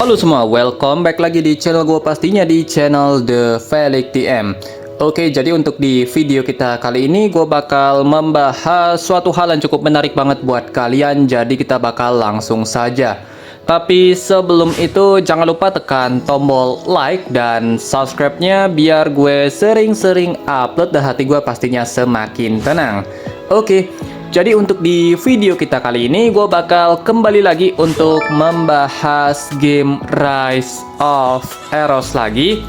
Halo semua, welcome back lagi di channel gue, pastinya di channel The Felix TM. Oke, jadi untuk di video kita kali ini gue bakal membahas suatu hal yang cukup menarik banget buat kalian. Jadi kita bakal langsung saja. Tapi sebelum itu jangan lupa tekan tombol like dan subscribe-nya biar gue sering-sering upload dan hati gue pastinya semakin tenang. Oke. Jadi untuk di video kita kali ini gue bakal kembali lagi untuk membahas game Rise of Eros lagi.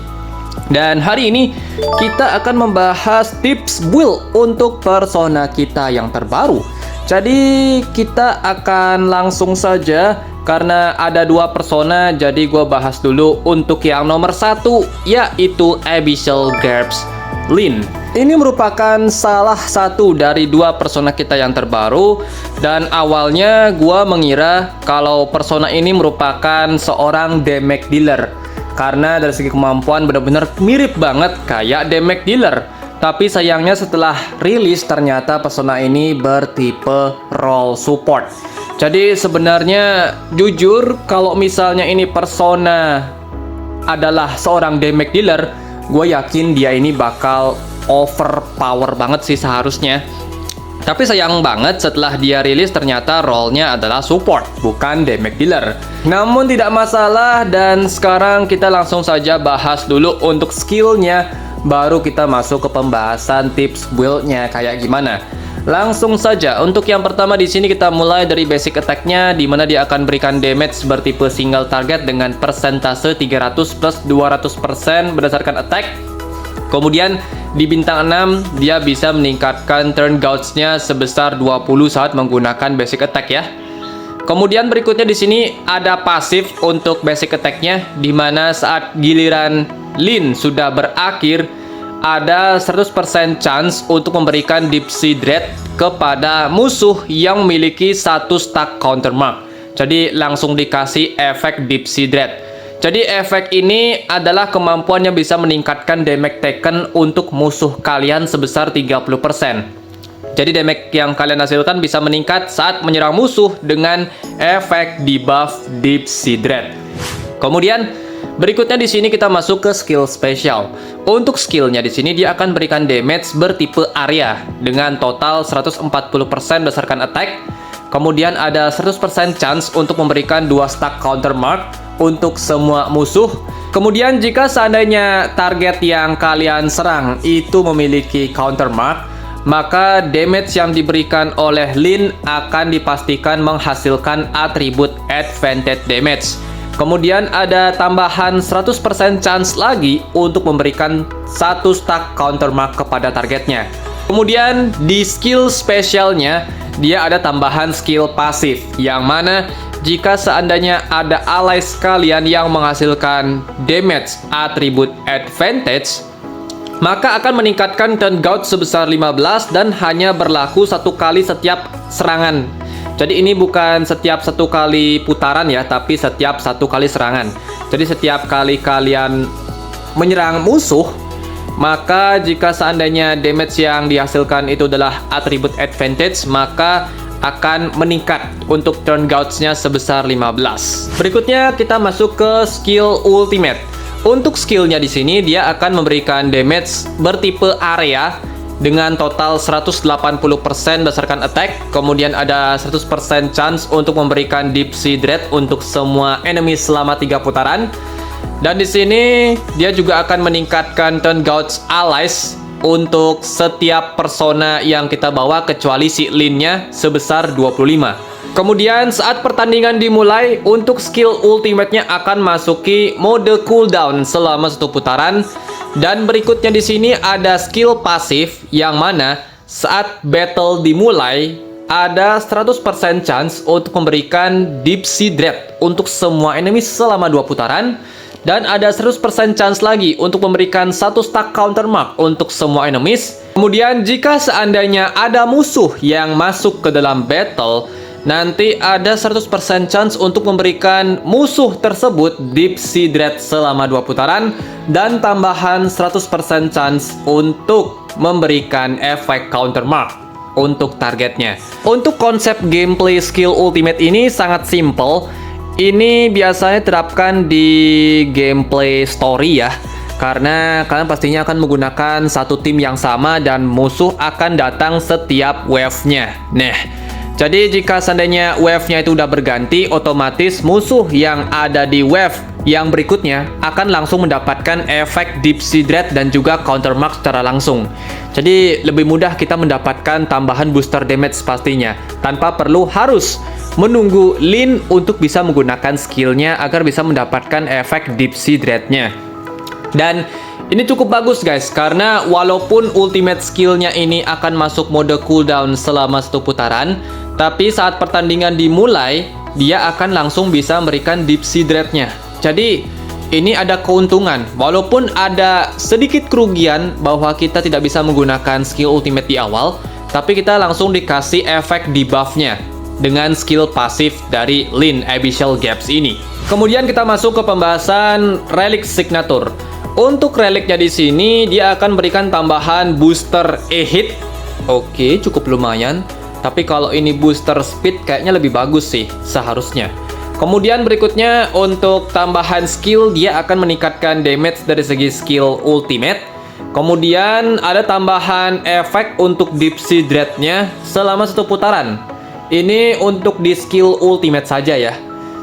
Dan hari ini kita akan membahas tips build untuk persona kita yang terbaru. Jadi kita akan langsung saja karena ada dua persona, jadi gue bahas dulu untuk yang nomor satu, yaitu Abyssal Guards Lyn. Ini merupakan salah satu dari dua persona kita yang terbaru. Dan awalnya gua mengira kalau persona ini merupakan seorang damage dealer, karena dari segi kemampuan benar-benar mirip banget kayak damage dealer. Tapi sayangnya setelah rilis ternyata persona ini bertipe role support. Jadi sebenarnya jujur kalau misalnya ini persona adalah seorang damage dealer, gue yakin dia ini bakal overpower banget sih seharusnya. Tapi sayang banget setelah dia rilis ternyata role-nya adalah support, bukan damage dealer. Namun tidak masalah, dan sekarang kita langsung saja bahas dulu untuk skillnya, baru kita masuk ke pembahasan tips build-nya kayak gimana. Langsung saja, untuk yang pertama di sini kita mulai dari basic attack-nya, di mana dia akan berikan damage bertipe single target dengan persentase 300 plus 200% berdasarkan attack. Kemudian di bintang 6 dia bisa meningkatkan turn gauge-nya sebesar 20 saat menggunakan basic attack ya. Kemudian berikutnya di sini ada pasif untuk basic attack-nya, di mana saat giliran Lyn sudah berakhir ada 100% chance untuk memberikan Deep Sea Dread kepada musuh yang memiliki satu stack counter mark. Jadi langsung dikasih efek Deep Sea Dread. Jadi efek ini adalah kemampuan yang bisa meningkatkan damage taken untuk musuh kalian sebesar 30%. Jadi damage yang kalian hasilkan bisa meningkat saat menyerang musuh dengan efek debuff Deep Sea Dread. Kemudian berikutnya di sini kita masuk ke skill spesial. Untuk skillnya di sini dia akan berikan damage bertipe area dengan total 140% berdasarkan attack. Kemudian ada 100% chance untuk memberikan 2 stack counter mark untuk semua musuh. Kemudian jika seandainya target yang kalian serang itu memiliki counter mark, maka damage yang diberikan oleh Lyn akan dipastikan menghasilkan atribut advantage damage. Kemudian ada tambahan 100% chance lagi untuk memberikan 1 stack counter mark kepada targetnya. Kemudian di skill spesialnya dia ada tambahan skill pasif, yang mana jika seandainya ada allies kalian yang menghasilkan damage atribut advantage, maka akan meningkatkan turn gauge sebesar 15 dan hanya berlaku satu kali setiap serangan. Jadi ini bukan setiap satu kali putaran ya, tapi setiap satu kali serangan. Jadi setiap kali kalian menyerang musuh, maka jika seandainya damage yang dihasilkan itu adalah atribut advantage, maka akan meningkat untuk turn gauge-nya sebesar 15. Berikutnya kita masuk ke skill ultimate. Untuk skillnya di sini dia akan memberikan damage bertipe area dengan total 180% berdasarkan attack. Kemudian ada 100% chance untuk memberikan Deep Sea Dread untuk semua enemy selama 3 putaran. Dan di sini dia juga akan meningkatkan turn gauge allies untuk setiap persona yang kita bawa kecuali si Lyn-nya sebesar 25. Kemudian saat pertandingan dimulai, untuk skill ultimate-nya akan masuki mode cooldown selama 1 putaran. Dan berikutnya di sini ada skill pasif, yang mana saat battle dimulai ada 100% chance untuk memberikan Deep Sea Dread untuk semua enemy selama 2 putaran. Dan ada 100% chance lagi untuk memberikan 1 stack counter mark untuk semua enemies. Kemudian jika seandainya ada musuh yang masuk ke dalam battle, nanti ada 100% chance untuk memberikan musuh tersebut Deep Sea Dread selama 2 putaran. Dan tambahan 100% chance untuk memberikan efek counter mark untuk targetnya. Untuk konsep gameplay skill ultimate ini sangat simple. ini biasanya terapkan di gameplay story ya. Karena kalian pastinya akan menggunakan satu tim yang sama dan musuh akan datang setiap wave-nya. Nah, jadi jika seandainya wave-nya itu udah berganti, otomatis musuh yang ada di wave yang berikutnya akan langsung mendapatkan efek Deep Sea Dread dan juga Counter Mark secara langsung. Jadi lebih mudah kita mendapatkan tambahan booster damage pastinya, tanpa perlu harus menunggu Lin untuk bisa menggunakan skillnya agar bisa mendapatkan efek Deep Sea Dread-nya. Dan ini cukup bagus guys, karena walaupun ultimate skillnya ini akan masuk mode cooldown selama 1 putaran, tapi saat pertandingan dimulai, dia akan langsung bisa memberikan Deep Sea Dread-nya. Jadi ini ada keuntungan, walaupun ada sedikit kerugian bahwa kita tidak bisa menggunakan skill ultimate di awal, tapi kita langsung dikasih efek debuff-nya dengan skill pasif dari Lin Abyssal Gaps ini. Kemudian kita masuk ke pembahasan Relic Signature. Untuk reliknya di sini dia akan berikan tambahan booster E-hit. Oke, cukup lumayan. Tapi kalau ini booster speed kayaknya lebih bagus sih seharusnya. Kemudian berikutnya untuk tambahan skill dia akan meningkatkan damage dari segi skill ultimate. Kemudian ada tambahan efek untuk Deep Sea Dread-nya selama 1 putaran. Ini untuk di skill ultimate saja ya.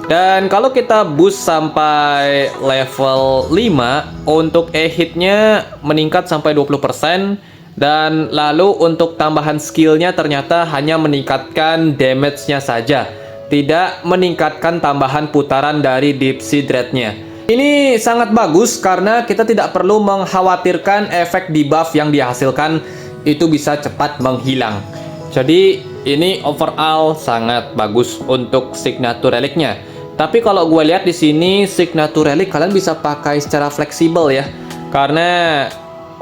Dan kalau kita boost sampai level 5, untuk E-hit-nya meningkat sampai 20%. Dan lalu untuk tambahan skillnya ternyata hanya meningkatkan damage-nya saja, tidak meningkatkan tambahan putaran dari Deep Sea Dread-nya. Ini sangat bagus karena kita tidak perlu mengkhawatirkan efek debuff yang dihasilkan itu bisa cepat menghilang. Jadi ini overall sangat bagus untuk signature reliknya. Tapi kalau gue lihat di sini signature relic kalian bisa pakai secara fleksibel ya. Karena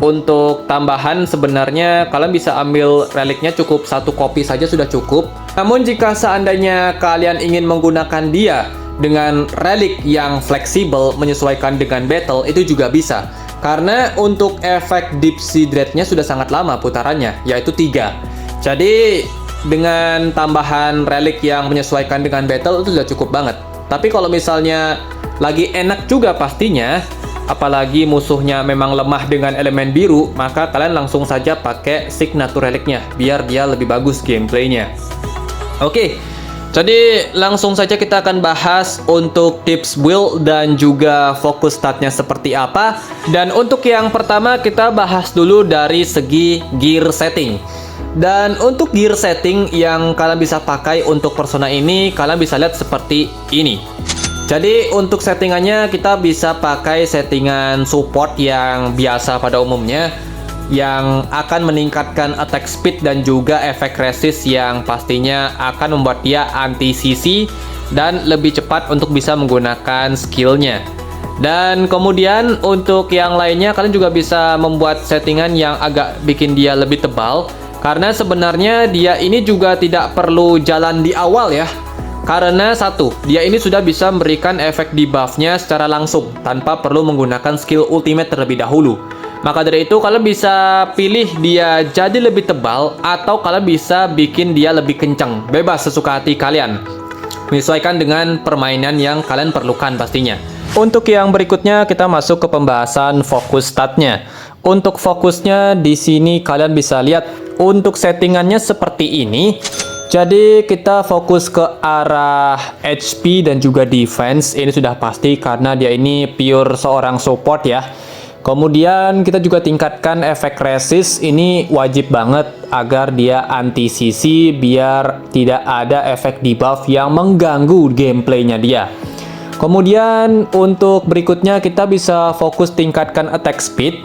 untuk tambahan sebenarnya kalian bisa ambil reliknya cukup 1 kopi saja sudah cukup. Namun jika seandainya kalian ingin menggunakan dia dengan relik yang fleksibel menyesuaikan dengan battle, itu juga bisa. Karena untuk efek Deep Sea Dread-nya sudah sangat lama putarannya, yaitu 3. Jadi dengan tambahan relik yang menyesuaikan dengan battle itu sudah cukup banget. Tapi kalau misalnya lagi enak juga pastinya, apalagi musuhnya memang lemah dengan elemen biru, maka kalian langsung saja pakai signature reliknya biar dia lebih bagus gameplaynya. Oke, jadi langsung saja kita akan bahas untuk tips build dan juga fokus statnya seperti apa. Dan untuk yang pertama kita bahas dulu dari segi gear setting. Dan untuk gear setting yang kalian bisa pakai untuk persona ini, kalian bisa lihat seperti ini. Jadi untuk settingannya kita bisa pakai settingan support yang biasa pada umumnya, yang akan meningkatkan attack speed dan juga efek resist yang pastinya akan membuat dia anti CC dan lebih cepat untuk bisa menggunakan skillnya. Dan kemudian untuk yang lainnya kalian juga bisa membuat settingan yang agak bikin dia lebih tebal. Karena sebenarnya dia ini juga tidak perlu jalan di awal ya. Karena satu, dia ini sudah bisa memberikan efek debuff-nya secara langsung tanpa perlu menggunakan skill ultimate terlebih dahulu. Maka dari itu kalian bisa pilih dia jadi lebih tebal atau kalian bisa bikin dia lebih kencang. Bebas sesuka hati kalian. Menyesuaikan dengan permainan yang kalian perlukan pastinya. Untuk yang berikutnya kita masuk ke pembahasan fokus statnya. Untuk fokusnya di sini kalian bisa lihat untuk settingannya seperti ini. Jadi kita fokus ke arah HP dan juga defense. Ini sudah pasti karena dia ini pure seorang support ya. Kemudian kita juga tingkatkan efek resist. Ini wajib banget agar dia anti CC biar tidak ada efek debuff yang mengganggu gameplaynya dia. Kemudian untuk berikutnya kita bisa fokus tingkatkan attack speed.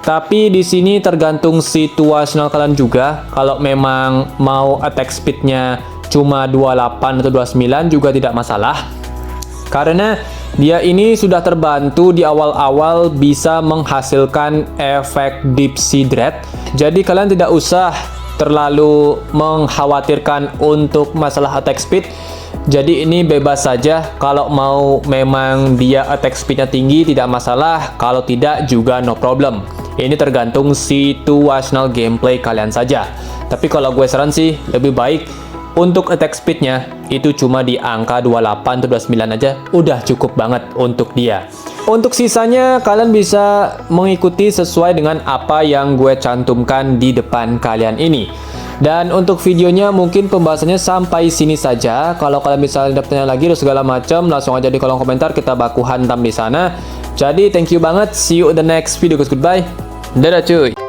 Tapi di sini tergantung situasional kalian juga. Kalau memang mau attack speednya cuma 28 atau 29 juga tidak masalah. Karena dia ini sudah terbantu di awal-awal bisa menghasilkan efek Deep Sea Dread. Jadi kalian tidak usah terlalu mengkhawatirkan untuk masalah attack speed. Jadi ini bebas saja. Kalau mau memang dia attack speednya tinggi tidak masalah. Kalau tidak juga no problem. Ini tergantung situational gameplay kalian saja. Tapi kalau gue saran sih lebih baik Untuk attack speednya itu cuma di angka 28 atau 29 aja udah cukup banget untuk dia. Untuk sisanya kalian bisa mengikuti sesuai dengan apa yang gue cantumkan di depan kalian ini. Dan untuk videonya mungkin pembahasannya sampai sini saja. Kalau kalian misalnya ada pertanyaan lagi atau segala macam, langsung aja di kolom komentar, kita baku hantam di sana. Jadi thank you banget, see you in the next video guys, goodbye. Dadah cuy.